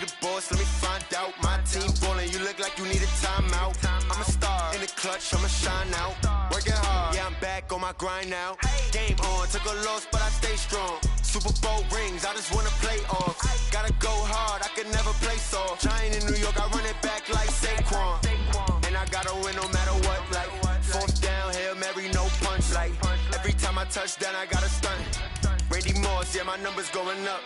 be the boss, let me find out. My team ballin', you look like you need a timeout. I'm a star, in the clutch, I'ma shine out. Working hard, yeah, I'm back on my grind now. Game on, took a loss, but I stay strong. Super Bowl rings, I just wanna play off. Gotta go hard, I could never play soft. Giant in New York, I run it back like Saquon. And I gotta win no matter what, like fourth down, Hail Mary, no punch. Like every time I touch down, I gotta stunt. Randy Moss, yeah, my numbers going up.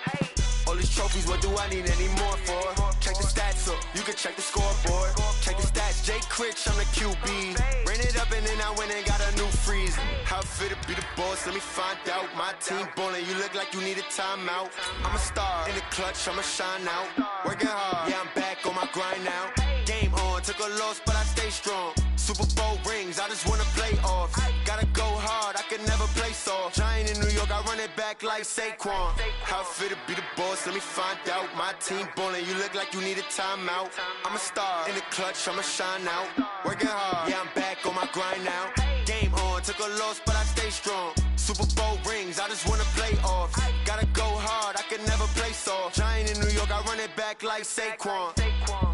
All these trophies, what do I need any more for? Check the stats up, you can check the scoreboard. Check the stats, Jay Critch, I'm the QB. Ran it up and then I went and got a new freeze. How fit to be the boss, let me find out. My team ballin', you look like you need a timeout. I'm a star, in the clutch, I'ma shine out. Working hard, yeah, I'm back on my grind now. Game on, took a loss, but I stay strong. Super Bowl rings, I just wanna play off. Gotta go hard, I could never play soft. Giant in New York, I run it back like Saquon. How fit to be the boss, let me find out. My team ballin', you look like you need a timeout. I'm a star, in the clutch, I'ma shine out. Working hard, yeah, I'm back on my grind now. Game on, took a loss, but I stay strong. Super Bowl rings, I just wanna play off. Gotta go hard, I could never play soft. Giant in New York, I run it back like Saquon.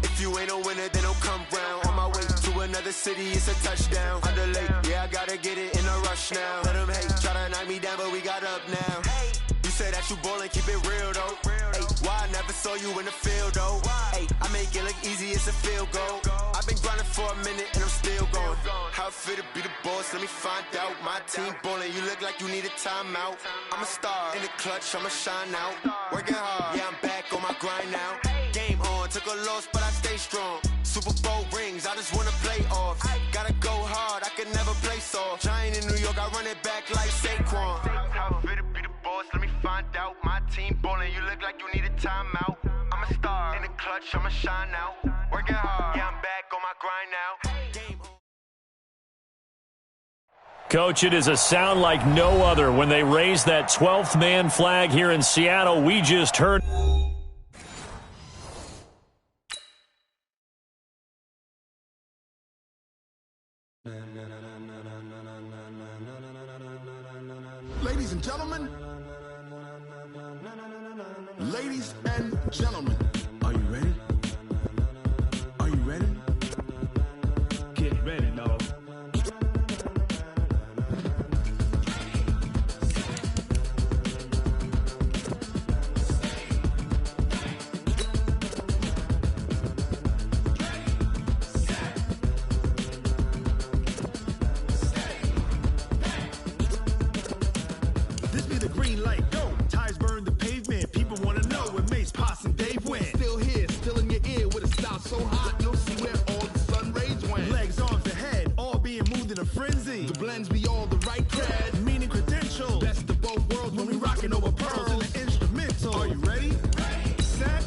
If you ain't a winner, then don't come round. On my way to another city, it's a touchdown. Underlay, yeah, I gotta get it in a rush now. Let them hate, try to knock me down, but we got up now. You say that you ballin', keep it real though. Hey, why I never saw you in the field though? Hey, I make it look easy, it's a field goal. I've been grinding for a minute and I'm still going. How fit to be the boss, let me find out. My team ballin', you look like you need a timeout. I'm a star, in the clutch, I'ma shine out. Working hard, yeah, I'm back on my grind now. Game on, took a loss, but I stay strong. Super Bowl rings, I just wanna play off. Gotta go hard, I could never play soft. Giant in New York, I run it back like Saquon. How fit to be the boss, let me find out. My team ballin', you look like you need a timeout. I'm a star, in the clutch, I'ma shine out. Working hard, yeah, I'm back on my grind now. Game on. Coach, it is a sound like no other when they raise that 12th man flag here in Seattle. We just heard. Ladies and gentlemen, ladies and gentlemen, are you ready? Are you ready? Get ready, dog. This be the green light, go. Tires burn the pavement. People wanna know where Mace, Potts, and Dave went. Still here, still in your ear with a style so hot, you'll see where all the sun rays went. Legs, arms, and head, all being moved in a frenzy. The blends be all the right cred, meaning credentials. Best of both worlds when we rockin' over pearls in the instrumental. Are you ready? Set,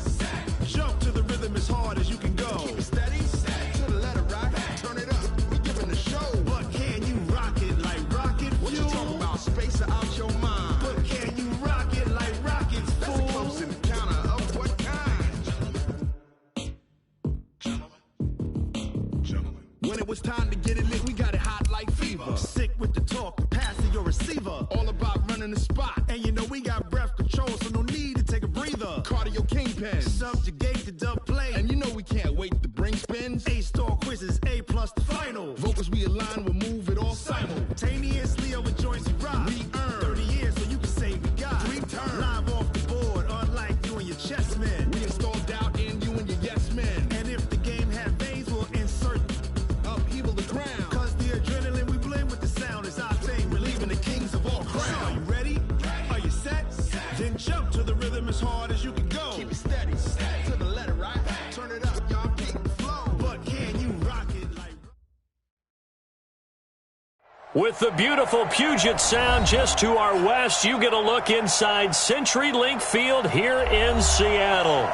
jump to the rhythm as hard as you can go. Keep it steady, to the letter right. Turn it up, we giving the show. But can you rock it like rocket fuel? What you talking about? Space out your mind. But can you rock it like rockets, fool? That's a close encounter of what kind? Gentlemen. When it was time to get it lit, we got it hot like fever. Sick with the talk, pass to your receiver. All about running the spot. And you know we got breath control, so no need to take a breather. Cardio kingpin, subjugate the dub play. And you know we can't wait to bring spins. A-star quizzes, A+ the final. Vocals we align, we'll move it all simultaneously over joints we rock. We earn 30 years, so you can say we got 3 turns. Live off the board, unlike you and your chess men. We install doubt in you and your yes men. And if the game had veins, we'll insert upheaval the ground. Cause the adrenaline we blend with the sound is our thing. Relieving the kings of all crowns. So are you ready? Are you set? Then jump to the rhythm as hard as you can go. Keep it steady, to the letter right. Turn it up, y'all keep the flow. But can you rock it like... With the beautiful Puget Sound just to our west, you get a look inside CenturyLink Field here in Seattle.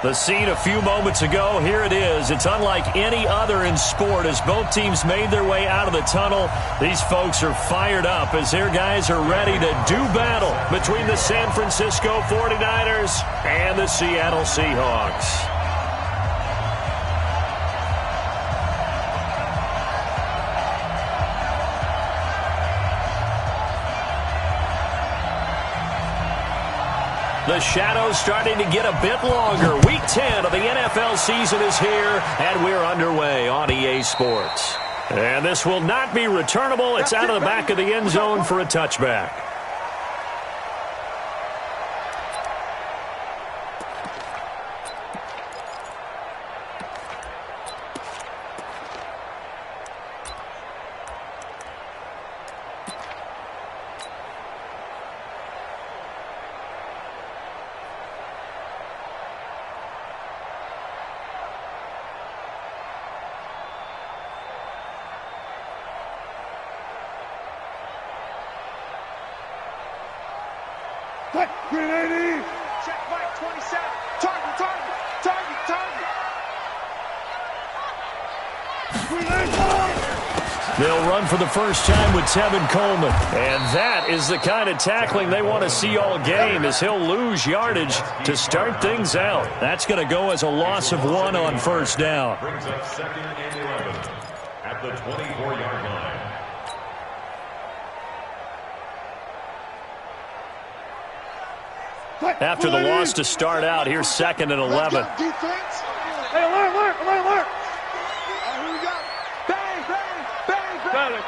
The scene a few moments ago, here it is. It's unlike any other in sport as both teams made their way out of the tunnel. These folks are fired up as their guys are ready to do battle between the San Francisco 49ers and the Seattle Seahawks. The shadows starting to get a bit longer. Week 10 of the NFL season is here, and we're underway on EA Sports. And this will not be returnable. It's out of the back of the end zone for a touchback. Check Mike 27. Target. They'll run for the first time with Tevin Coleman. And that is the kind of tackling they want to see all game, as he'll lose yardage to start things out. That's going to go as a loss of 1 on first down. Brings up 2nd and 11 at the 24-yard line. After the loss to start out, here's 2nd and 11. Hey, alert. Here we go. Bang. Got it.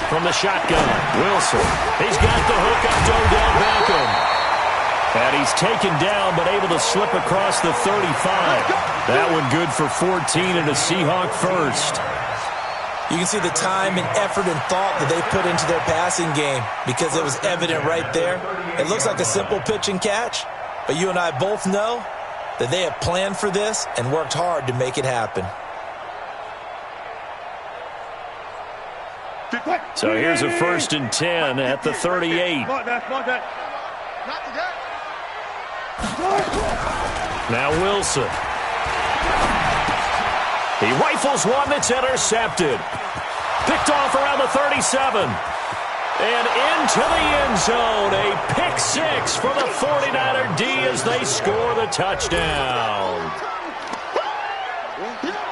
From the shotgun, Wilson. He's got the hook up to Odell Beckham. And he's taken down, but able to slip across the 35. That one good for 14 and a Seahawk first. You can see the time and effort and thought that they put into their passing game, because it was evident right there. It looks like a simple pitch and catch, but you and I both know that they have planned for this and worked hard to make it happen. So here's a 1st and 10 at the 38. Now Wilson. He rifles one that's intercepted. Picked off around the 37. And into the end zone. A pick 6 for the 49er D as they score the touchdown.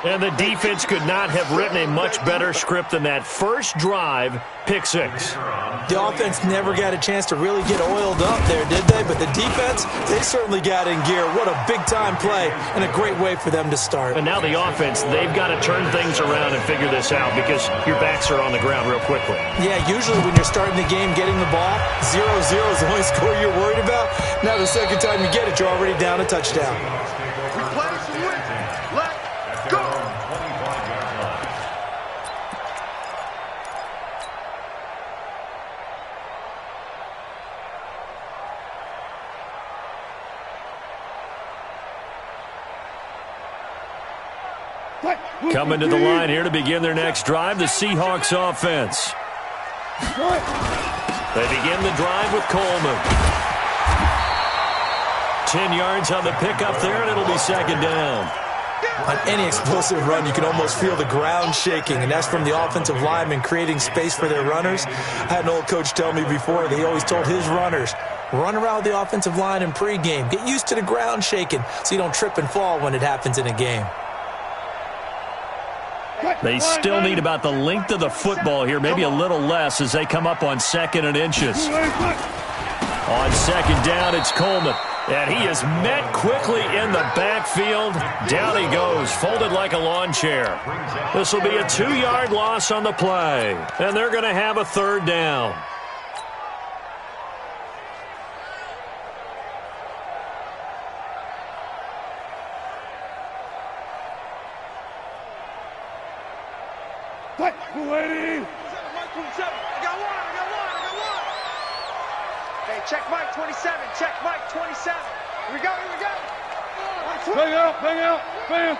And the defense could not have written a much better script than that first drive, pick 6. The offense never got a chance to really get oiled up there, did they? But the defense, they certainly got in gear. What a big-time play and a great way for them to start. And now the offense, they've got to turn things around and figure this out, because your backs are on the ground real quickly. Yeah, usually when you're starting the game getting the ball, 0-0 is the only score you're worried about. Now the second time you get it, you're already down a touchdown. Coming to the line here to begin their next drive, the Seahawks offense. They begin the drive with Coleman. 10 yards on the pickup there, and it'll be 2nd down. On any explosive run, you can almost feel the ground shaking, and that's from the offensive linemen creating space for their runners. I had an old coach tell me before that he always told his runners, run around the offensive line in pregame. Get used to the ground shaking so you don't trip and fall when it happens in a game. They still need about the length of the football here, maybe a little less, as they come up on 2nd and inches. On 2nd down, it's Coleman. And he is met quickly in the backfield. Down he goes, folded like a lawn chair. This will be a 2-yard loss on the play. And they're going to have a 3rd down. Hey, check Mike 27. Check Mike 27. Here we go. Bang out. Bam.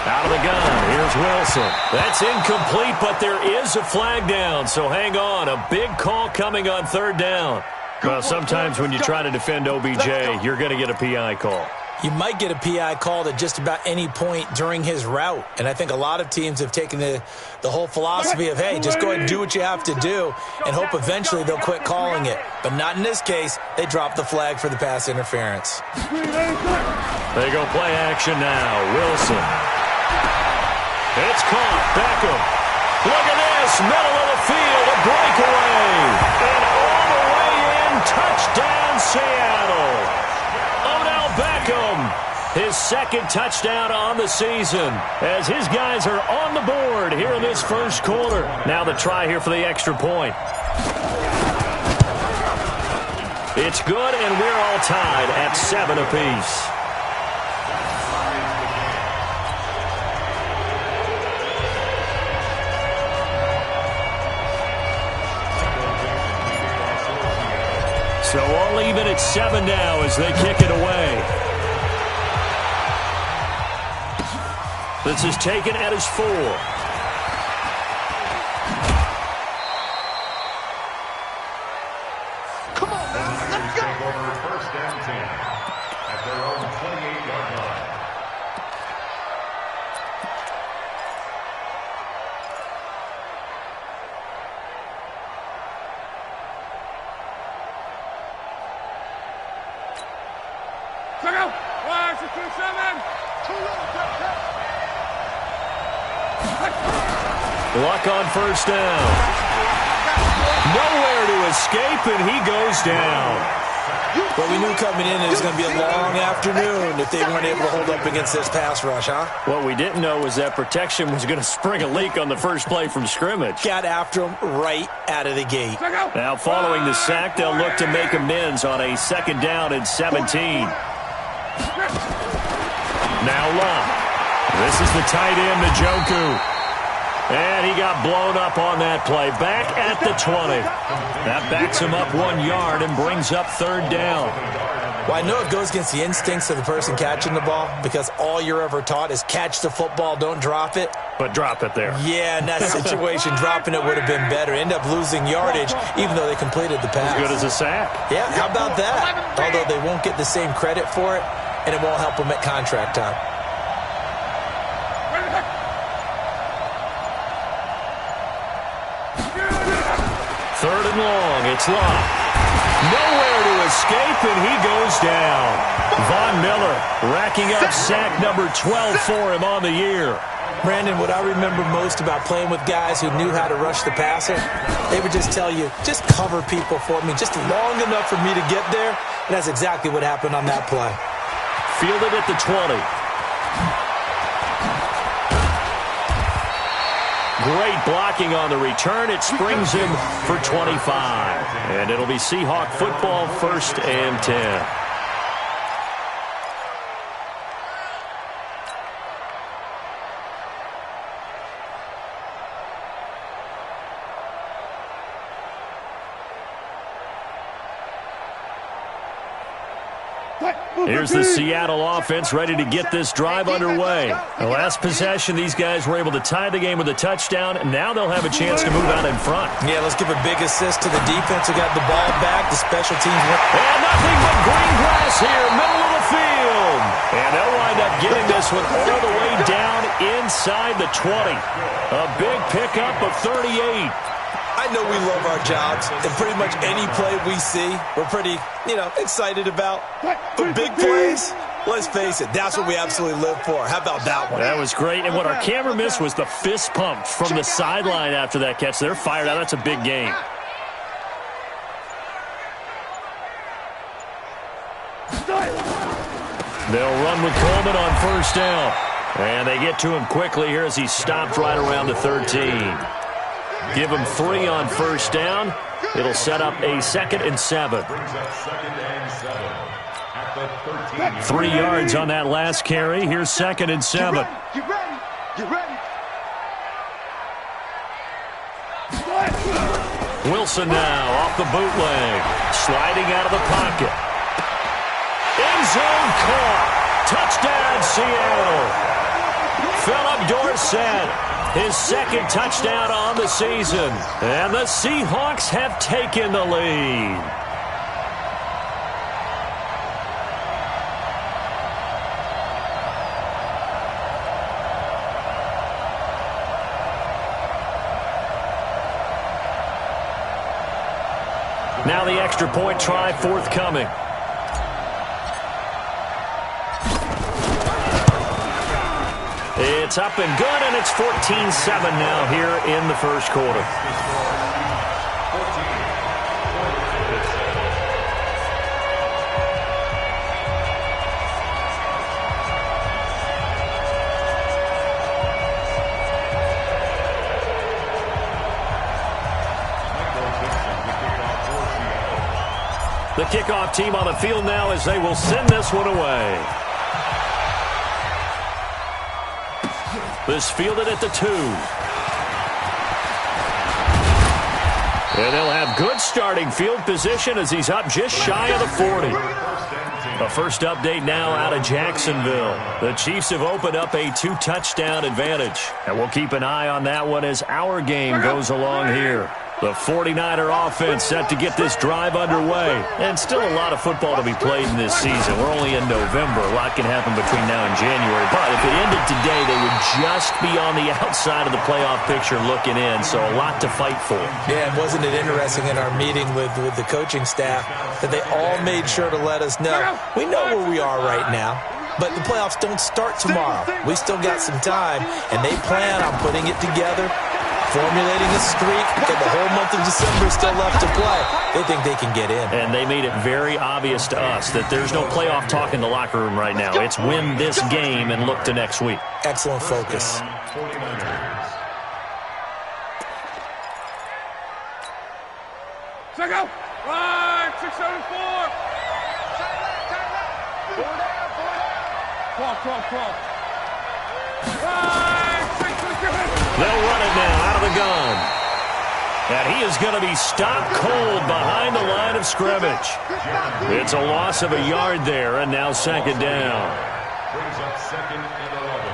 Out of the gun, here's Wilson. That's incomplete, but there is a flag down, so hang on. A big call coming on 3rd down. Well, sometimes when you try to defend OBJ, you're going to get a PI call. You might get a PI called at just about any point during his route. And I think a lot of teams have taken the whole philosophy of, hey, just go ahead and do what you have to do and hope eventually they'll quit calling it. But not in this case. They dropped the flag for the pass interference. They go play action now. Wilson. It's caught. Beckham. Look at this, middle of the field, a breakaway. And all the way in, touchdown Seattle. Odell Beckham, his second touchdown on the season, as his guys are on the board here in this first quarter. Now the try here for the extra point. It's good, and we're all tied at 7 apiece. So all even at 7 now as they kick it away. This is taken at his 4. Come on, man. Let's go. Take over first and 10 at their own 28-yard line. Check out. 1, 2, 7. Luck on first down. Nowhere to escape, and he goes down. Well, we knew coming in it was going to be a long afternoon if they weren't able to hold up against this pass rush, huh? What we didn't know was that protection was going to spring a leak on the first play from scrimmage. Got after him right out of the gate. Now, following the sack, they'll look to make amends on a second down and 17. Now Luck. This is the tight end, Njoku. And he got blown up on that play. Back at the 20. That backs him up 1 yard and brings up third down. Well, I know it goes against the instincts of the person catching the ball because all you're ever taught is catch the football, don't drop it. But drop it there. Yeah, in that situation, dropping it would have been better. End up losing yardage, even though they completed the pass. As good as a sack. Yeah, how about that? Although they won't get the same credit for it, and it won't help them at contract time. Third and long, it's Luck. Nowhere to escape, and he goes down. Von Miller racking up sack number 12 for him on the year. Brandon, what I remember most about playing with guys who knew how to rush the passer, they would just tell you, just cover people for me, just long enough for me to get there. And that's exactly what happened on that play. Fielded at the 20. Great blocking on the return. It springs him for 25. And it'll be Seahawk football, 1st and 10. Here's the Seattle offense ready to get this drive underway. The last possession, these guys were able to tie the game with a touchdown, and now they'll have a chance to move out in front. Yeah, let's give a big assist to the defense who got the ball back. The special teams went. And nothing but green grass here, middle of the field. And they'll wind up getting this one all the way down inside the 20. A big pickup of 38. I know we love our jobs, and pretty much any play we see, we're pretty, excited about. But big plays, let's face it, that's what we absolutely live for. How about that one? That was great, and what our camera missed was the fist pump from the sideline after that catch. They're fired out. That's a big game. They'll run with Coleman on first down. And they get to him quickly here as he stopped right around the 13. Give him 3 on first down. It'll set up a 2nd and 7. 3 yards on that last carry. Here's 2nd and 7. Get ready. Get ready. Wilson now off the bootleg. Sliding out of the pocket. End zone caught. Touchdown, Seattle. Philip Dorsett, his 2nd touchdown on the season. And the Seahawks have taken the lead. Now the extra point try forthcoming. It's up and good, and it's 14-7 now here in the first quarter. The kickoff team on the field now as they will send this one away. This fielded at the 2. And they'll have good starting field position as he's up just shy of the 40. A first update now out of Jacksonville. The Chiefs have opened up a 2-touchdown advantage. And we'll keep an eye on that one as our game goes along here. The 49er offense set to get this drive underway. And still a lot of football to be played in this season. We're only in November. A lot can happen between now and January. But if it ended today, they would just be on the outside of the playoff picture looking in. So a lot to fight for. Yeah, and wasn't it interesting in our meeting with the coaching staff that they all made sure to let us know, we know where we are right now. But the playoffs don't start tomorrow. We still got some time, and they plan on putting it together, formulating a streak, and the whole month of December is still left to play. They think they can get in. And they made it very obvious to us that there's no playoff talk in the locker room right now. It's win this game and look to next week. Excellent focus. Check out. 674. 12. They'll run it now out of the gun. And he is going to be stopped cold behind the line of scrimmage. It's a loss of a yard there, and now second down. Brings up 2nd and 11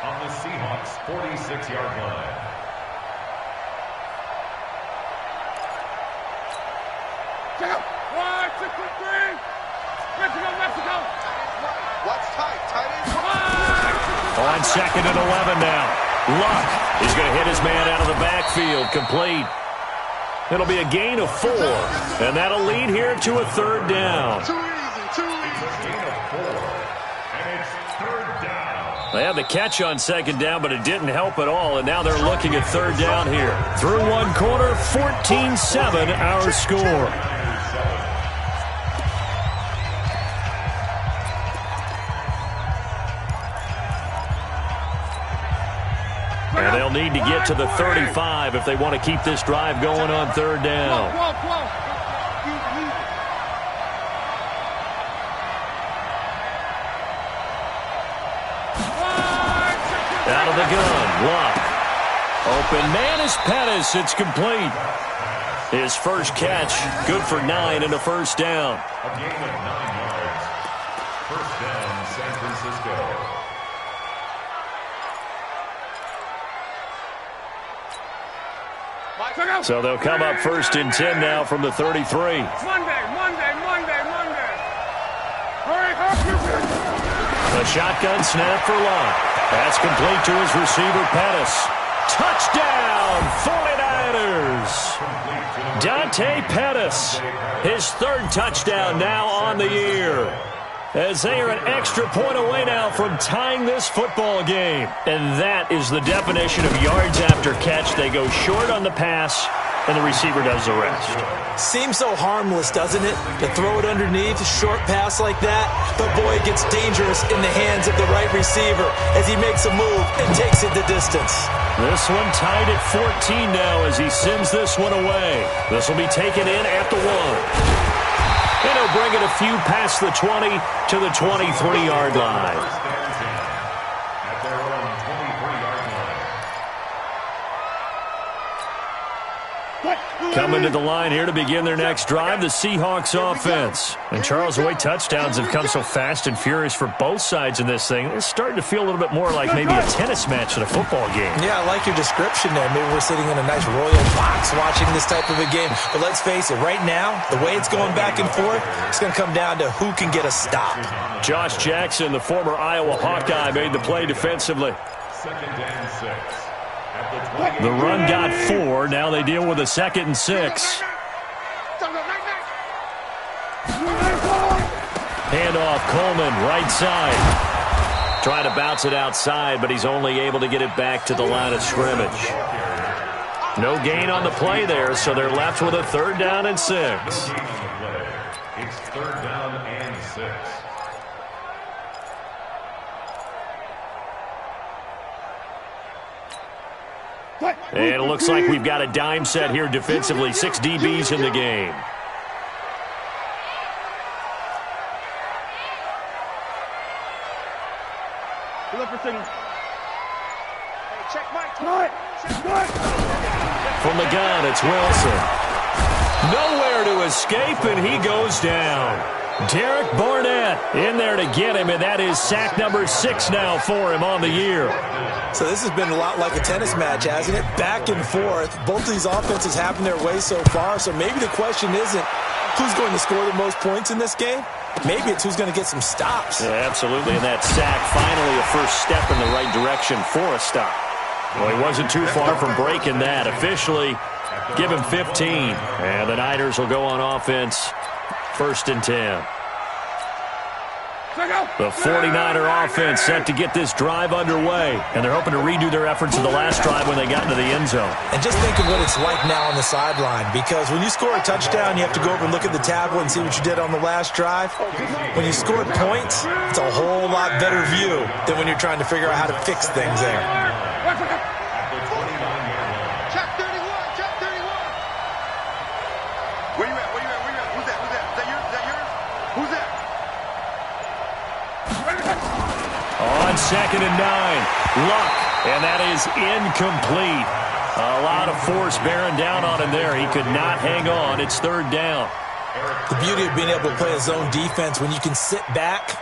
on the Seahawks' 46-yard line. Check out. 6-3. Mexico. What's tight? Tight end. On 2nd and 11 now. Luck is going to hit his man out of the backfield. Complete. It'll be a gain of 4. And that'll lead here to a third down. Too easy. Gain of 4. And it's 3rd down. They had the catch on second down, but it didn't help at all. And now they're looking at third down here. Through one quarter, 14-7 our score. And they'll need to get to the 35 if they want to keep this drive going on third down. Out of the gun, Luck. Open man is Pettis. It's complete. His first catch, good for 9 and a first down. A gain of 9 yards. First down, San Francisco. So they'll come up 1st and 10 now from the 33. Monday. Hurry. A shotgun snap for Luck. That's complete to his receiver, Pettis. Touchdown, 49ers. Dante Pettis, his 3rd touchdown now on the year. As they are an extra point away now from tying this football game. And that is the definition of yards after catch. They go short on the pass, and the receiver does the rest. Seems so harmless, doesn't it? To throw it underneath, a short pass like that. But, boy, it gets dangerous in the hands of the right receiver as he makes a move and takes it the distance. This one tied at 14 now as he sends this one away. This will be taken in at the 1. And he'll bring it a few past the 20 to the 23-yard line. At their own 23-yard line. Coming to the line here to begin their next drive, the Seahawks offense. And Charles, the way touchdowns have come so fast and furious for both sides in this thing, it's starting to feel a little bit more like maybe a tennis match than a football game. Yeah, I like your description there. Maybe we're sitting in a nice royal box watching this type of a game. But let's face it, right now, the way it's going back and forth, it's going to come down to who can get a stop. Josh Jackson, the former Iowa Hawkeye, made the play defensively. 2nd and 6. The run got 4. Now they deal with a 2nd and 6. Handoff, Coleman, right side. Trying to bounce it outside, but he's only able to get it back to the line of scrimmage. No gain on the play there, so they're left with a 3rd down and 6. It's 3rd down and 6. And it looks like we've got a dime set here defensively. 6 DBs in the game. From the gun, it's Wilson. Nowhere to escape, and he goes down. Derek Barnett in there to get him, and that is sack number 6 now for him on the year. So this has been a lot like a tennis match, hasn't it? Back and forth. Both of these offenses having their way so far, so maybe the question isn't who's going to score the most points in this game. Maybe it's who's going to get some stops. Yeah, absolutely, and that sack finally a first step in the right direction for a stop. Well, he wasn't too far from breaking that. Officially, give him 15. And the Niners will go on offense, 1st and 10. The 49er offense set to get this drive underway. And they're hoping to redo their efforts of the last drive when they got into the end zone. And just think of what it's like now on the sideline. Because when you score a touchdown, you have to go over and look at the tablet and see what you did on the last drive. When you scored points, it's a whole lot better view than when you're trying to figure out how to fix things there. Check 31, check 31. Where you at? Where you at? Where you at? Who's that? Who's that? Is that yours? Is that yours? Who's that? On 2nd and 9, Luck, and that is incomplete. A lot of force bearing down on him there. He could not hang on. It's 3rd down. The beauty of being able to play a zone defense when you can sit back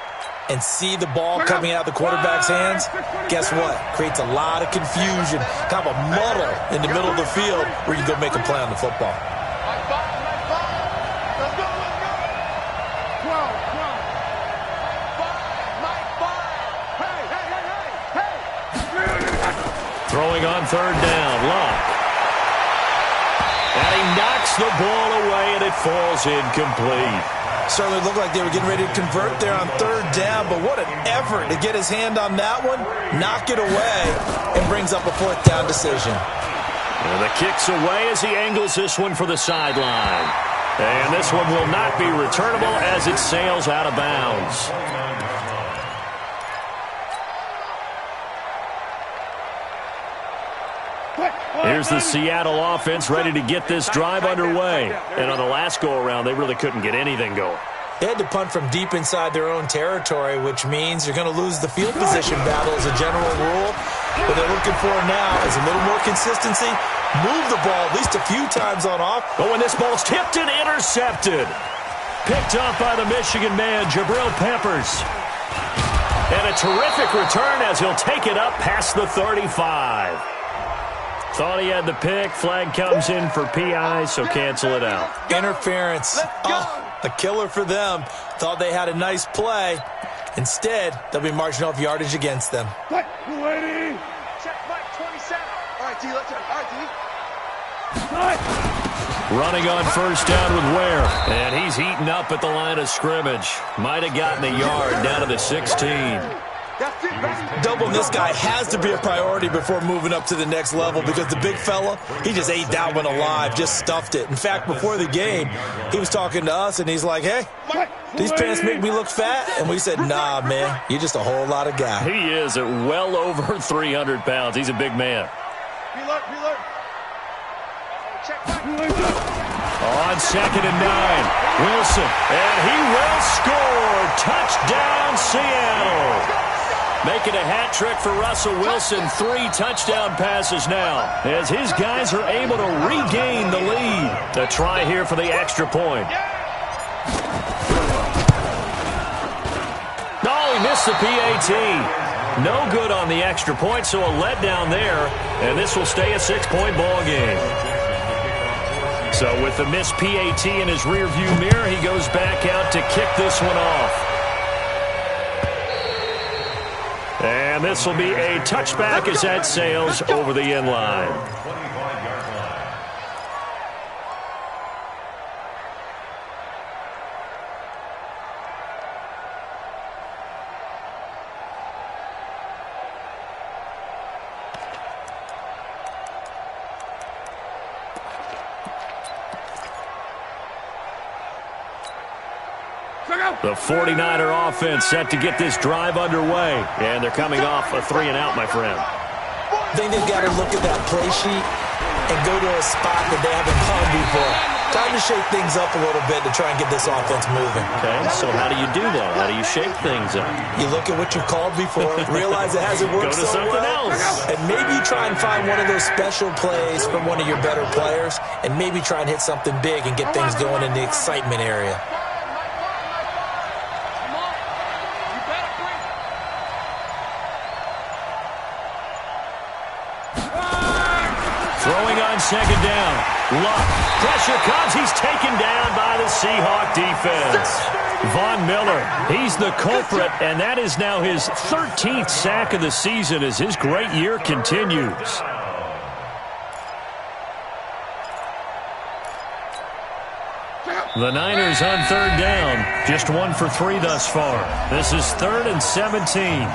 and see the ball coming out of the quarterback's hands, guess what? Creates a lot of confusion, kind of a muddle in the middle of the field where you go make a play on the football. Let's go, let's go. 12. Throwing on 3rd down, Luck. And he knocks the ball away, and it falls incomplete. Certainly looked like they were getting ready to convert there on 3rd down, but what an effort to get his hand on that one, knock it away, and brings up a 4th down decision. And the kick's away as he angles this one for the sideline. And this one will not be returnable as it sails out of bounds. Here's the Seattle offense ready to get this drive underway. And on the last go-around, they really couldn't get anything going. They had to punt from deep inside their own territory, which means you're going to lose the field position battle as a general rule. What they're looking for now is a little more consistency, move the ball at least a few times on off. But when this ball's tipped and intercepted, picked up by the Michigan man, Jabril Peppers. And a terrific return as he'll take it up past the 35. Thought he had the pick. Flag comes in for PI, so cancel it out. Interference. Oh, a killer for them. Thought they had a nice play. Instead, they'll be marching off yardage against them. Check Mike 27. All right, D, let's go. All right, D. Running on 1st down with Ware. And he's heating up at the line of scrimmage. Might have gotten a yard down to the 16. Doubling this guy has to be a priority before moving up to the next level because the big fella, he just ate that one alive, just stuffed it. In fact, before the game, he was talking to us, and he's like, hey, these pants make me look fat? And we said, nah, man, you're just a whole lot of guy. He is at well over 300 pounds. He's a big man. Reload. Check Mike. On 2nd and 9, Wilson, and he will score. Touchdown, Seattle. Making a hat trick for Russell Wilson. 3 touchdown passes now as his guys are able to regain the lead. A try here for the extra point. Oh, he missed the PAT. No good on the extra point, so a letdown there. And this will stay a 6-point ball game. So with the missed PAT in his rearview mirror, he goes back out to kick this one off. And this will be a touchback as that sails over the end line. The 49er offense set to get this drive underway. And they're coming off a 3-and-out, my friend. I think they've got to look at that play sheet and go to a spot that they haven't gone before. Time to shake things up a little bit to try and get this offense moving. Okay, so how do you do that? How do you shake things up? You look at what you've called before, realize it hasn't worked so well. Go to something else. And maybe you try and find one of those special plays from one of your better players, and maybe try and hit something big and get things going in the excitement area. Throwing on second down. Luck. Pressure comes. He's taken down by the Seahawk defense. Von Miller, he's the culprit, and that is now his 13th sack of the season as his great year continues. The Niners on third down. Just 1 for 3 thus far. This is 3rd and 17.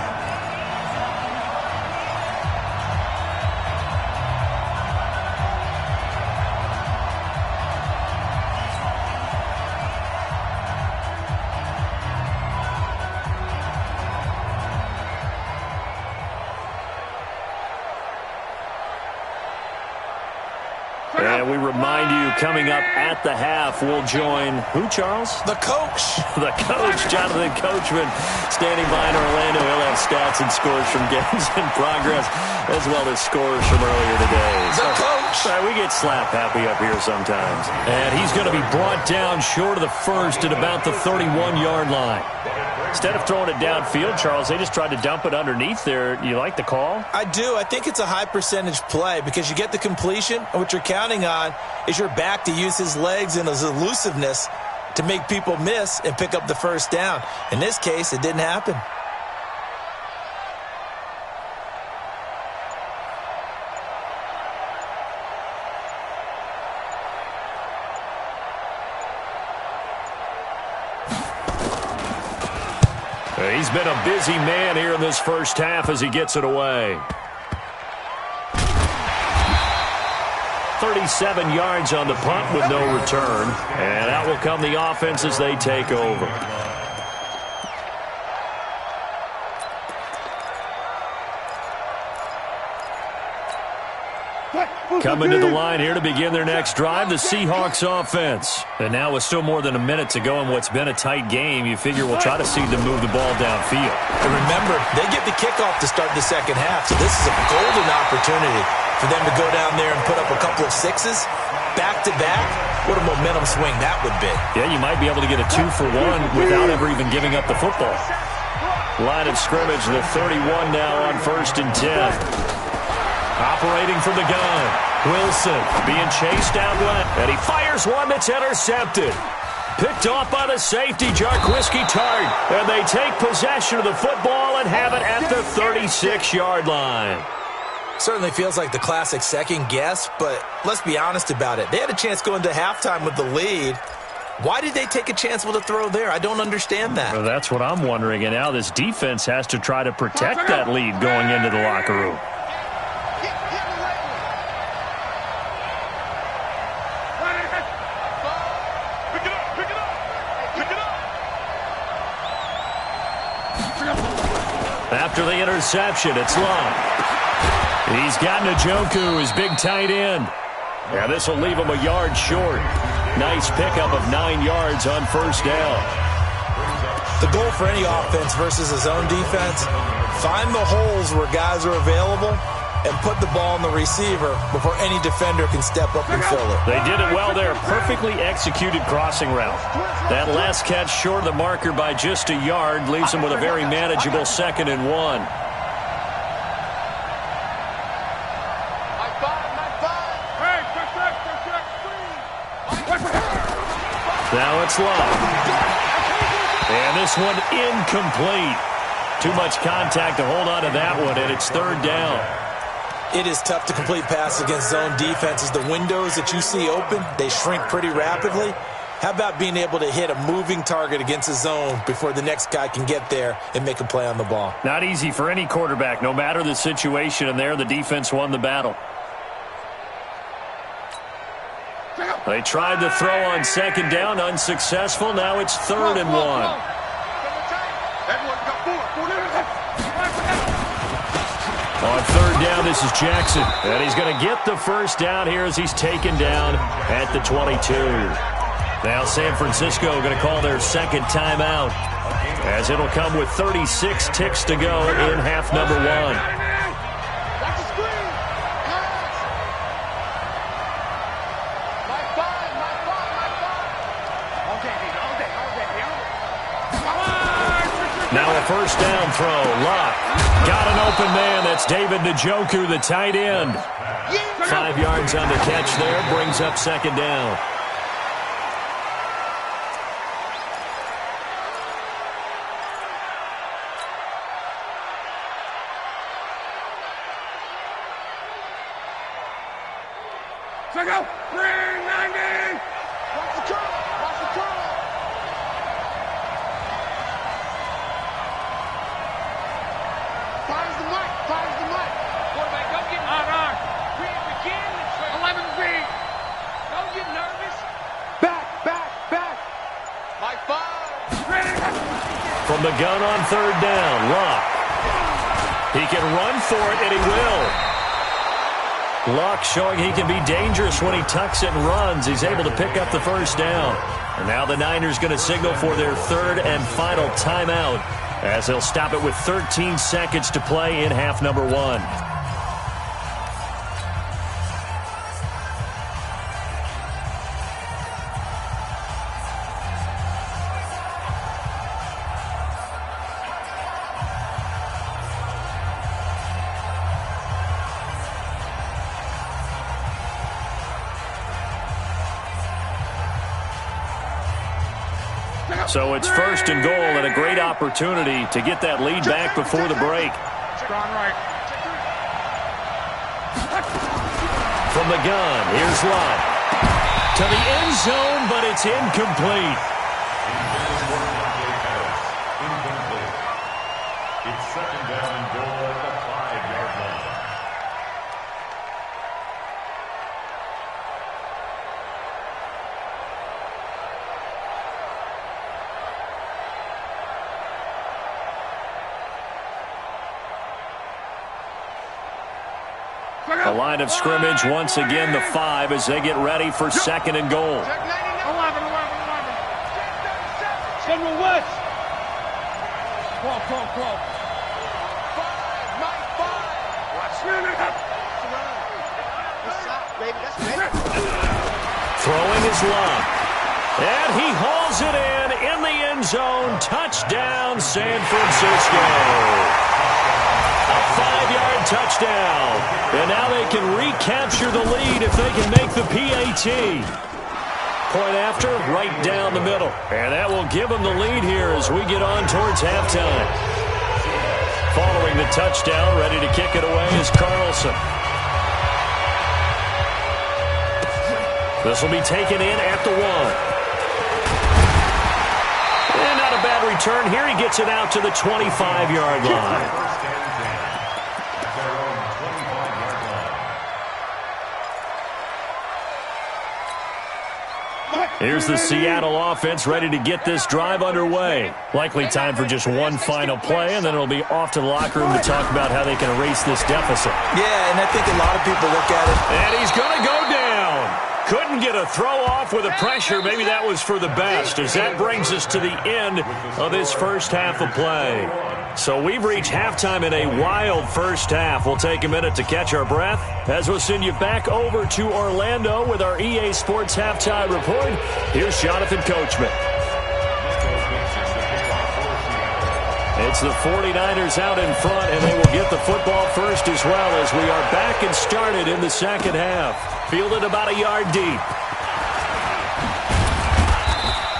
And we remind you, coming up at the half, we'll join who, Charles? The coach. The coach, Jonathan Coachman, standing by in Orlando. He'll have stats and scores from games in progress, as well as scores from earlier today. The coach. Right, we get slap happy up here sometimes. And he's going to be brought down short of the first at about the 31-yard line. Instead of throwing it downfield, Charles, they just tried to dump it underneath there. You like the call? I do. I think it's a high percentage play because you get the completion, and what you're counting on is your back to use his legs and his elusiveness to make people miss and pick up the first down. In this case, it didn't happen. He's been a busy man here in this first half as he gets it away. 37 yards on the punt with no return. And out will come the offense as they take over. Coming to the line here to begin their next drive, the Seahawks offense. And now with still more than a minute to go in what's been a tight game, you figure we'll try to see them move the ball downfield. And remember, they get the kickoff to start the second half, so this is a golden opportunity for them to go down there and put up a couple of sixes back-to-back. What a momentum swing that would be. Yeah, you might be able to get a 2-for-1 without ever even giving up the football. Line of scrimmage, the 31 now on 1st and 10. Operating from the gun, Wilson being chased out left, and he fires one that's intercepted. Picked off by the safety, Jarquiski Tart, and they take possession of the football and have it at the 36-yard line. Certainly feels like the classic second guess, but let's be honest about it. They had a chance going to halftime with the lead. Why did they take a chance with a throw there? I don't understand that. Well, that's what I'm wondering, and now this defense has to try to protect that lead going into the locker room. After the interception, it's long. He's got Njoku, his big tight end. Yeah, this will leave him a yard short. Nice pickup of 9 yards on first down. The goal for any offense versus his own defense, find the holes where guys are available and put the ball on the receiver before any defender can step up and fill it. They did it well there. Perfectly executed crossing route. That last catch short of the marker by just a yard leaves him with a very manageable 2nd and 1. Now it's long. And this one incomplete. Too much contact to hold on to that one, and it's 3rd down. It is tough to complete passes against zone defenses. The windows that you see open, they shrink pretty rapidly. How about being able to hit a moving target against a zone before the next guy can get there and make a play on the ball? Not easy for any quarterback, no matter the situation, and there the defense won the battle. They tried to throw on second down, unsuccessful. Now it's 3rd and 1. On 3rd down, this is Jackson. And he's going to get the first down here as he's taken down at the 22. Now San Francisco going to call their second timeout, as it'll come with 36 ticks to go in half number 1. Now a first down throw. Locke got an open man. That's David Njoku, the tight end. 5 yards on the catch there. Brings up second down. Check out. 390. Watch the curl. Watch the curl. Fires the mic. Fires the mic. Quarterback, don't get nervous. Begin. 11 feet. Don't get nervous. Back. My 5. From the gun on 3rd down, Locke. He can run for it, and he will. Luck showing he can be dangerous when he tucks it and runs. He's able to pick up the first down. And now the Niners going to signal for their 3rd and final timeout, as they'll stop it with 13 seconds to play in half number 1. So it's 1st and goal, and a great opportunity to get that lead back before the break. Strong right. From the gun, here's Locke. To the end zone, but it's incomplete. Incomplete. It's 2nd down and goal at the 5-yard line. A line of scrimmage once again, the 5, as they get ready for 2nd and goal. 11. General West. 12. 5. My 5. Watch it. Baby, that's baby. Throwing his Locke. And he hauls it in the end zone. Touchdown, San Francisco. A 5-yard touchdown. And now they can recapture the lead if they can make the PAT. Point after, right down the middle. And that will give them the lead here as we get on towards halftime. Following the touchdown, ready to kick it away is Carlson. This will be taken in at the 1. And not a bad return here. He gets it out to the 25-yard line. Here's the Seattle offense ready to get this drive underway. Likely time for just one final play, and then it'll be off to the locker room to talk about how they can erase this deficit. Yeah, and I think a lot of people look at it. And he's going to go down. Couldn't get a throw off with the pressure. Maybe that was for the best, as that brings us to the end of this first half of play. So we've reached halftime in a wild first half. We'll take a minute to catch our breath as we'll send you back over to Orlando with our EA Sports Halftime Report. Here's Jonathan Coachman. It's the 49ers out in front, and they will get the football first as well, as we are back and started in the second half. Fielded about a yard deep.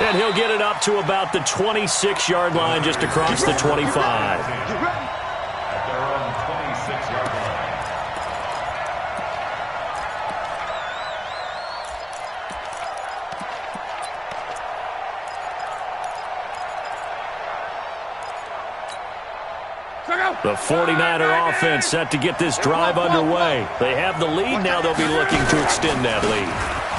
And he'll get it up to about the 26-yard line, just across the 25. At their own 26-yard line. The 49er offense set to get this drive underway. They have the lead now. They'll be looking to extend that lead.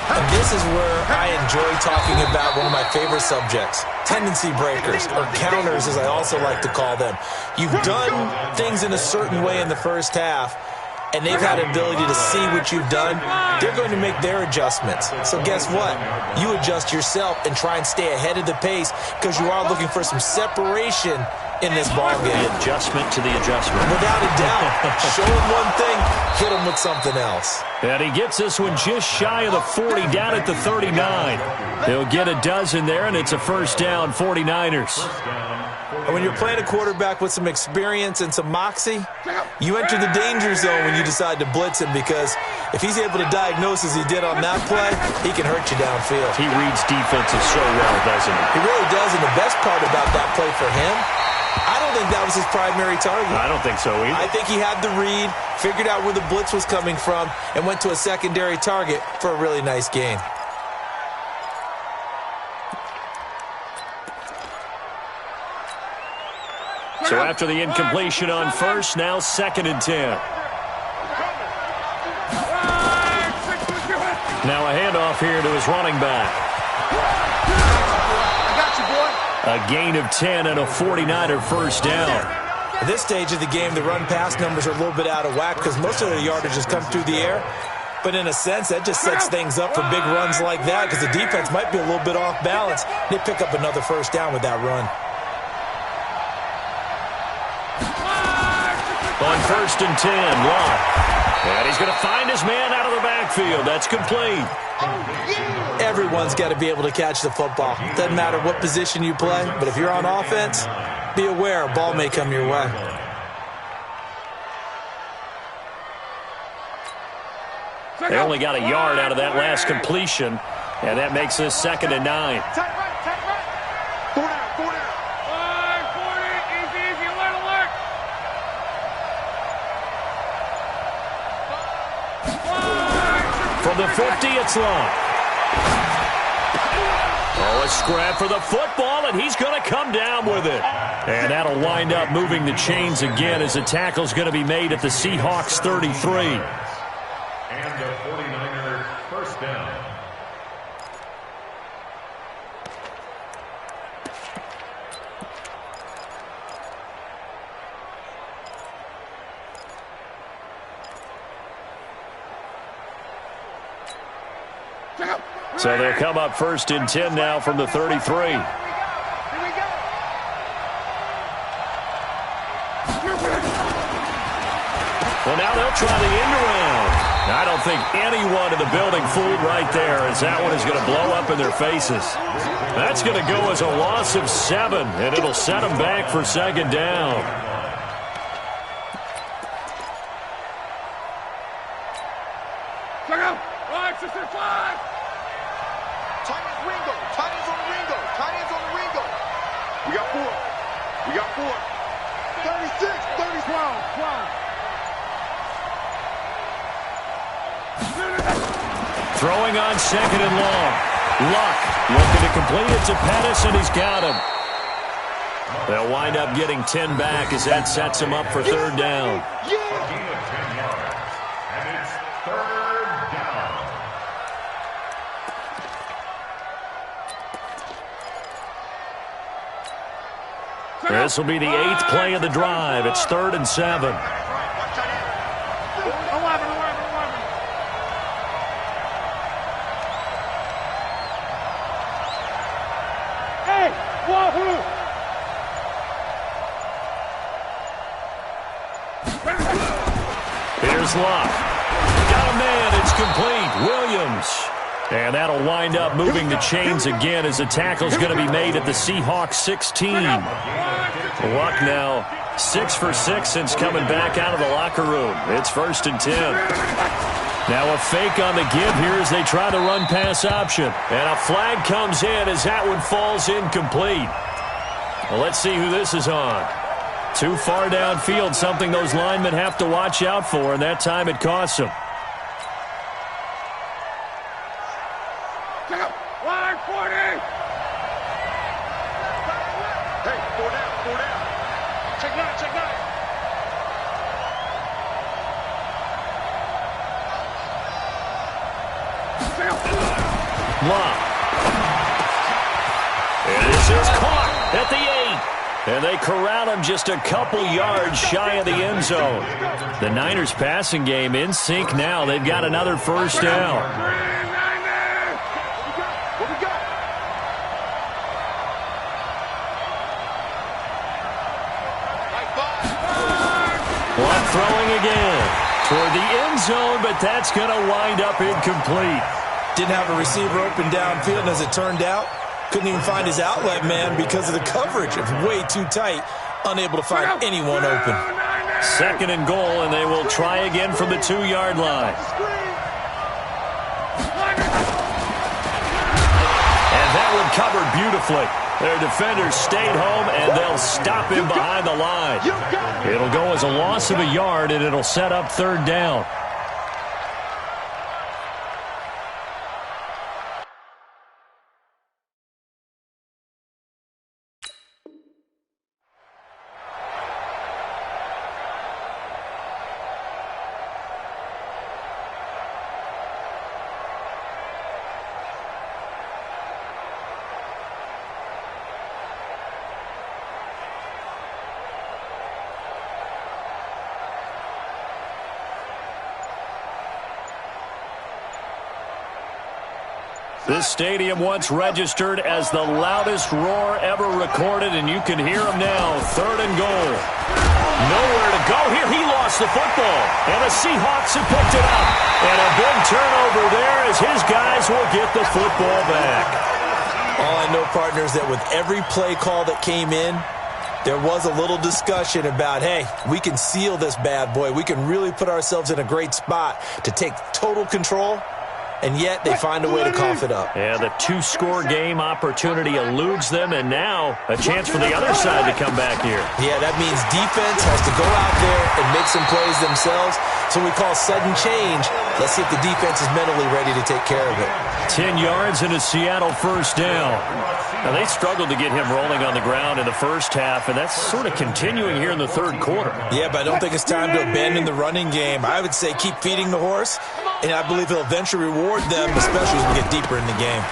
And this is where I enjoy talking about one of my favorite subjects, tendency breakers, or counters as I also like to call them. You've done things in a certain way in the first half, and they've had an ability to see what you've done. They're going to make their adjustments. So guess what? You adjust yourself and try and stay ahead of the pace because you are looking for some separation in this ball game. The adjustment to the adjustment. Without a doubt. Show him one thing, hit him with something else. And he gets this one just shy of the 40, down at the 39. He'll get a dozen there, and it's a first down, 49ers. And when you're playing a quarterback with some experience and some moxie, you enter the danger zone when you decide to blitz him, because if he's able to diagnose as he did on that play, he can hurt you downfield. He reads defenses so well, doesn't he? He really does, and the best part about that play for him, I don't think that was his primary target. I don't think so either. I think he had the read, figured out where the blitz was coming from, and went to a secondary target for a really nice gain. So after the incompletion on first, now 2nd and 10. Now a handoff here to his running back. I got you, boy. A gain of 10 and a 49er first down. At this stage of the game, the run-pass numbers are a little bit out of whack because most of the yardage has come through the air. But in a sense, that just sets things up for big runs like that because the defense might be a little bit off balance. They pick up another first down with that run. On 1st and 10, Locke. And he's going to find his man out of the backfield. That's complete. Everyone's got to be able to catch the football. Doesn't matter what position you play, but if you're on offense, be aware a ball may come your way. They only got a yard out of that last completion, and that makes this 2nd and 9. Tight right, tight right. Four down, four down. 40, easy, alert, alert. From the 50, it's Long. Oh, a scrap for the football, and he's going to come down with it. And that'll wind up moving the chains again as the tackle's going to be made at the Seahawks 33. And a 49er first down. So they'll come up 1st and 10 now from the 33. Here we go. Well, now they'll try the end around. I don't think anyone in the building fooled right there, as that one is going to blow up in their faces. That's going to go as a loss of 7, and it'll set them back for 2nd down. Check out. Right, sister, 5. Tight ends Ringo. Tight ends on the Ringo. Tight ends on the Ringo. We got 4. We got 4. 36, 30, 12. Throwing on 2nd and long. Luck looking to complete it to Pettis, and he's got him. They'll wind up getting 10 back as that sets him up for 3rd down. A gain of 10 yards. And it's 3rd down. This will be the 8th play of the drive. It's 3rd and 7. 11. Hey, wahoo! Here's Locke. Got a man. It's complete. Williams. And that'll wind up moving the chains again as the tackle's going to be made at the Seahawks 16. Luck now 6 for 6 since coming back out of the locker room. It's 1st and 10. Now a fake on the give here as they try the run-pass option. And a flag comes in as that one falls incomplete. Well, let's see who this is on. Too far downfield, something those linemen have to watch out for, and that time it costs them. Line 40. Hey, 4 down, 4 down. Check 9, check 9. Lock. And this is caught at the 8. And they corral him just a couple yards shy of the end zone. The Niners passing game in sync now. They've got another first down. Clock throwing again toward the end zone, but that's going to wind up incomplete. Didn't have a receiver open downfield, and as it turned out, couldn't even find his outlet man because of the coverage. It was way too tight, unable to find anyone open. 2nd and goal, and they will try again from the 2-yard line. And that one covered beautifully. Their defenders stayed home, and they'll stop him behind the line. It'll go as a loss of a yard, and it'll set up 3rd down. This stadium once registered as the loudest roar ever recorded, and you can hear him now. 3rd and goal. Nowhere to go here. He lost the football, and the Seahawks have picked it up. And a big turnover there as his guys will get the football back. All I know, partners, that with every play call that came in, there was a little discussion about, hey, we can seal this bad boy. We can really put ourselves in a great spot to take total control. And yet they find a way to cough it up. Yeah, the 2-score game opportunity eludes them, and now a chance for the other side to come back here. Yeah, that means defense has to go out there and make some plays themselves. So we call sudden change. Let's see if the defense is mentally ready to take care of it. 10 yards and a Seattle first down. Now, they struggled to get him rolling on the ground in the first half, and that's sort of continuing here in the 3rd quarter. Yeah, but I don't think it's time to abandon the running game. I would say keep feeding the horse, and I believe he'll eventually reward them, especially as we get deeper in the game.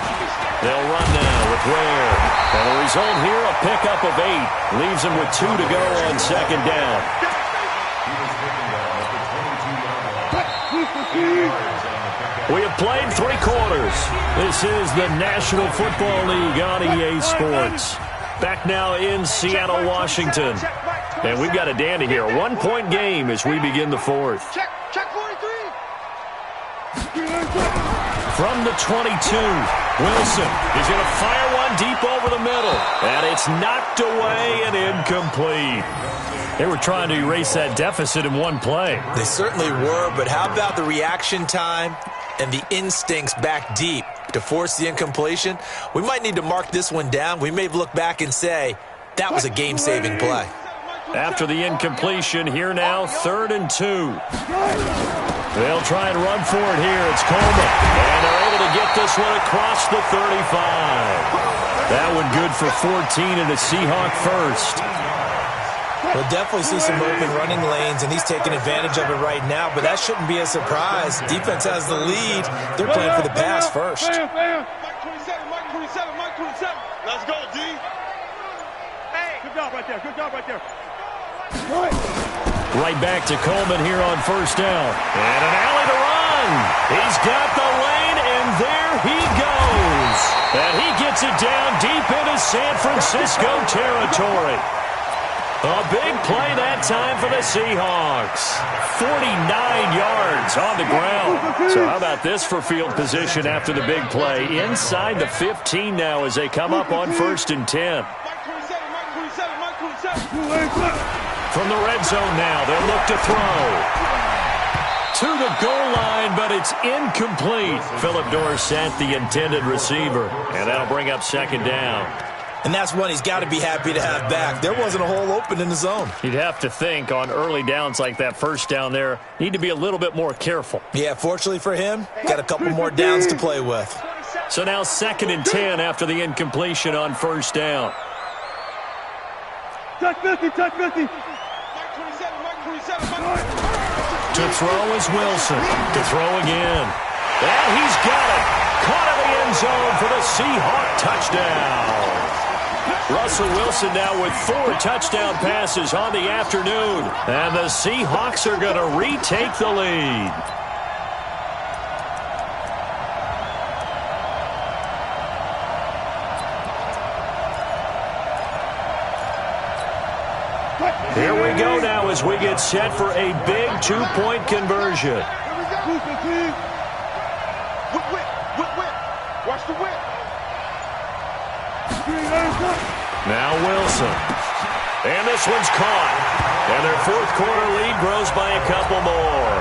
They'll run now with Ware. And the result here, a pickup of 8. Leaves them with 2 to go on 2nd down. We have played 3 quarters. This is the National Football League on EA Sports. Back now in Seattle, Washington. And we've got a dandy here. 1-point game as we begin the 4th. Check 43. From the 22, Wilson is going to fire one deep over the middle. And it's knocked away and incomplete. They were trying to erase that deficit in one play. They certainly were, but how about the reaction time and the instincts back deep to force the incompletion? We might need to mark this one down. We may look back and say, that was a game-saving play. After the incompletion, here now, 3rd and 2. They'll try and run for it here. It's Coleman. And they're able to get this one across the 35. That one good for 14 and a Seahawk first. We'll definitely see some open running lanes, and he's taking advantage of it right now, but that shouldn't be a surprise. Defense has the lead. They're playing for the pass first. Mike 27, Mike 27, Mike 27. Let's go, D. Hey. Good job right there. Good job right there. Right back to Coleman here on first down. And an alley to run. He's got the lane, and there he goes. And he gets it down deep into San Francisco territory. A big play that time for the Seahawks. 49 yards on the ground. So how about this for field position after the big play? Inside the 15 now as they come up on 1st and 10. From the red zone now, they'll look to throw. To the goal line, but it's incomplete. Philip Dorsett, the intended receiver. And that'll bring up 2nd down. And that's one he's got to be happy to have back. There wasn't a hole open in the zone. You'd have to think on early downs like that first down there, need to be a little bit more careful. Yeah, fortunately for him, got a couple more downs to play with. So now 2nd and 10 after the incompletion on first down. Touch 50, touch 50. To throw is Wilson. To throw again. And he's got it. Caught in the end zone for the Seahawk touchdown. Russell Wilson now with 4 touchdown passes on the afternoon. And the Seahawks are going to retake the lead. Here we go now as we get set for a big 2-point conversion. Here we go. Whip. Watch the whip. Now Wilson. And this one's caught. And their fourth quarter lead grows by a couple more.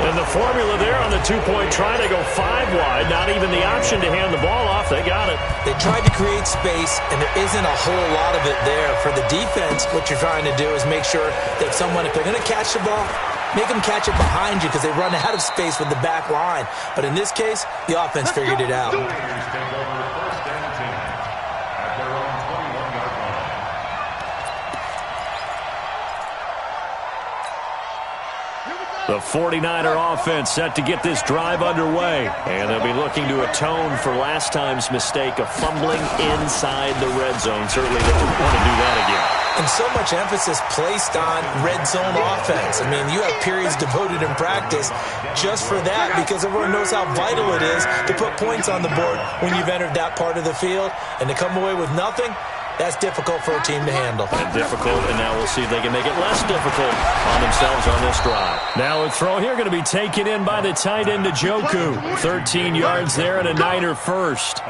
And the formula there on the 2-point try to go 5 wide. Not even the option to hand the ball off. They got it. They tried to create space, and there isn't a whole lot of it there. For the defense, what you're trying to do is make sure that if they're going to catch the ball, make them catch it behind you because they run out of space with the back line. But in this case, the offense figured it out. The 49er offense set to get this drive underway. And they'll be looking to atone for last time's mistake of fumbling inside the red zone. Certainly they don't want to do that again. And so much emphasis placed on red zone offense. I mean, you have periods devoted in practice just for that because everyone knows how vital it is to put points on the board when you've entered that part of the field. And to come away with nothing, that's difficult for a team to handle. And difficult, and now we'll see if they can make it less difficult on themselves on this drive. Now a throw here going to be taken in by the tight end Njoku. 13 yards there and a Niner first.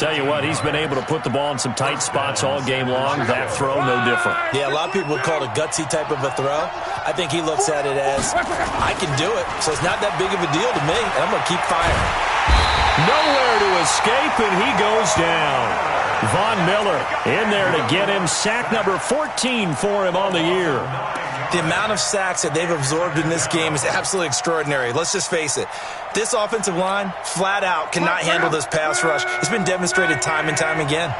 Tell you what, he's been able to put the ball in some tight spots all game long. That throw, no different. Yeah, a lot of people would call it a gutsy type of a throw. I think he looks at it as, I can do it, so it's not that big of a deal to me, and I'm going to keep firing. Nowhere to escape, and he goes down. Von Miller in there to get him. Sack number 14 for him on the year. The amount of sacks that they've absorbed in this game is absolutely extraordinary. Let's just face it. This offensive line, flat out, cannot handle this pass rush. It's been demonstrated time and time again.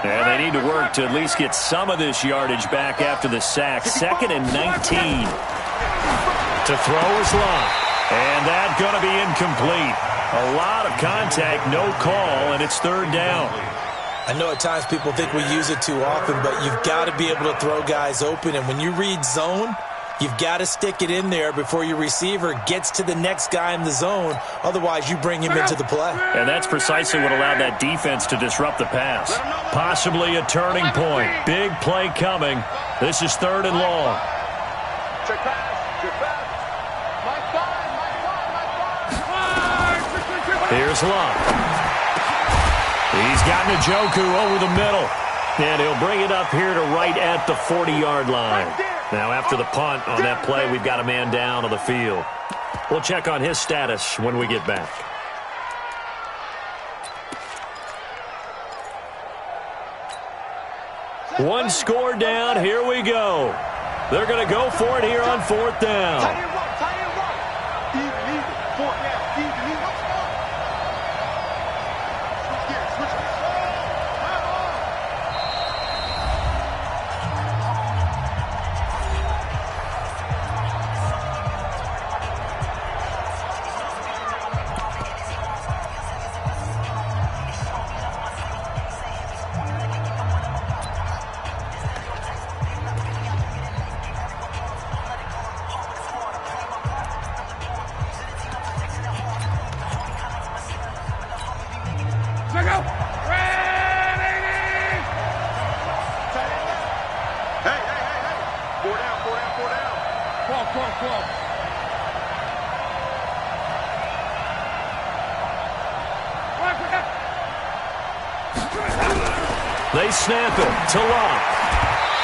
And they need to work to at least get some of this yardage back after the sack. 2nd and 19. To throw is Lott. And that's going to be incomplete. A lot of contact, no call, and it's 3rd down. I know at times people think we use it too often, but you've got to be able to throw guys open. And when you read zone, you've got to stick it in there before your receiver gets to the next guy in the zone. Otherwise, you bring him into the play. And that's precisely what allowed that defense to disrupt the pass. Possibly a turning point. Big play coming. This is 3rd and long. Check pass. Good pass. Here's Lott. He's got Njoku over the middle. And he'll bring it up here to right at the 40-yard line. Now after the punt on that play, we've got a man down on the field. We'll check on his status when we get back. One score down. Here we go. They're going to go for it here on 4th down. Tight end right. Even. 4th down. Even. Switch gears. They snap it to Lott.